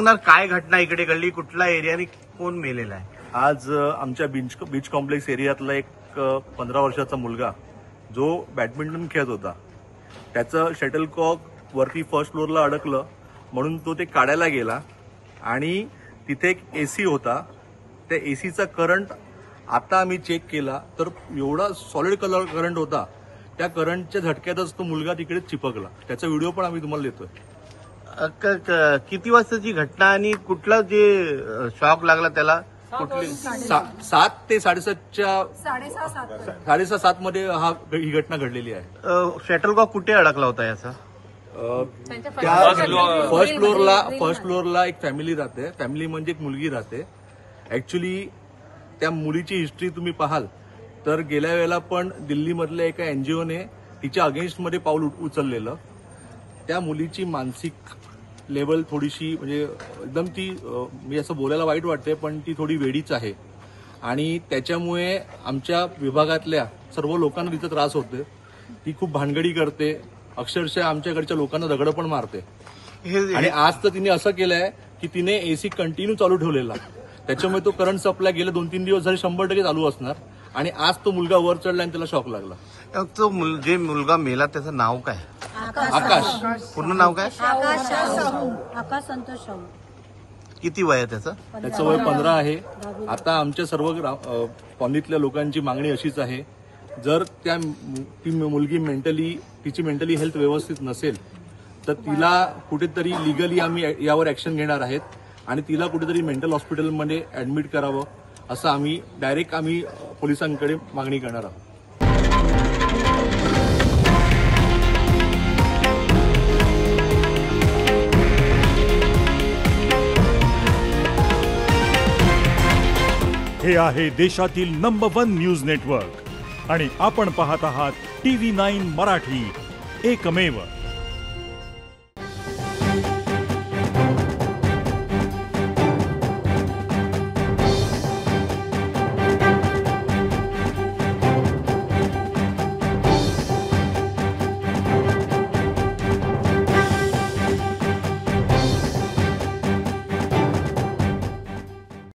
काय घटना इकडे घडली, कुठला एरिया आणि कोण मेलेला आहे? आज आमच्या बीच कॉम्प्लेक्स एरियातला एक 15 वर्षाचा मुलगा जो बॅडमिंटन खेळत होता, त्याचं शटलकॉक वरती फर्स्ट फ्लोअरला अडकलं म्हणून तो ते काढायला गेला आणि तिथे एक एसी होता. त्या एसीचा करंट आता आम्ही चेक केला तर एवढा सॉलिड करंट होता. त्या करंटच्या झटक्यातच तो मुलगा तिकडे चिपकला. त्याचा व्हिडिओ पण आम्ही तुम्हाला देतोय. किती वाजताची घटना आणि कुठला जे शॉक लागला त्याला कुठली? 7 ते 7:30 मध्ये ही घटना घडलेली आहे. शटलकॉक कुठे अडकला होता याचा? फर्स्ट फ्लोअरला एक फॅमिली राहते. फॅमिली म्हणजे एक मुलगी राहते. ऍक्च्युली त्या मुलीची हिस्ट्री तुम्ही पाहाल तर गेल्या वेळेला पण दिल्लीमधल्या एका एनजीओने तिच्या अगेन्स्टमध्ये पाऊल उचललेलं. त्या मुलीची मानसिक लेवल थोडीशी म्हणजे एकदम ती मी असं बोलायला वाईट वाटते पण ती थोडी वेडीच आहे आणि त्याच्यामुळे आमच्या विभागातल्या सर्व लोकांना तिचा त्रास होते. ती खूप भानगडी करते, अक्षरशः आमच्याकडच्या लोकांना दगड पण मारते. आणि आज तर तिने असं केलंय की तिने एसी कंटिन्यू चालू ठेवलेला. त्याच्यामुळे तो करंट सप्लाय गेले 2-3 दिवस झाले 100% चालू असणार आणि आज तो मुलगा वर चढला आणि त्याला शॉक लागला. तो जे मुलगा मेला त्याचं नाव काय? आकाश. पूर्ण नाव काय? आकाश संतोष शाहू. किती वय आहे त्याचं? त्याचं वय 15 आहे. आता आमच्या सर्व कॉलनीतल्या लोकांची मागणी अशीच आहे, जर ती मुलगी तिची मेंटली हेल्थ व्यवस्थित नसेल तर तिला कुठेतरी लिगली आम्ही यावर ऍक्शन घेणार आहेत आणि तिला कुठेतरी मेंटल हॉस्पिटलमध्ये ऍडमिट करावं असं आम्ही डायरेक्ट पोलिसांकडे मागणी करणार आहोत. हे आहे देशातील नंबर 1 न्यूज नेटवर्क आणि आपण पाहत आहात TV9 मराठी, एकमेव.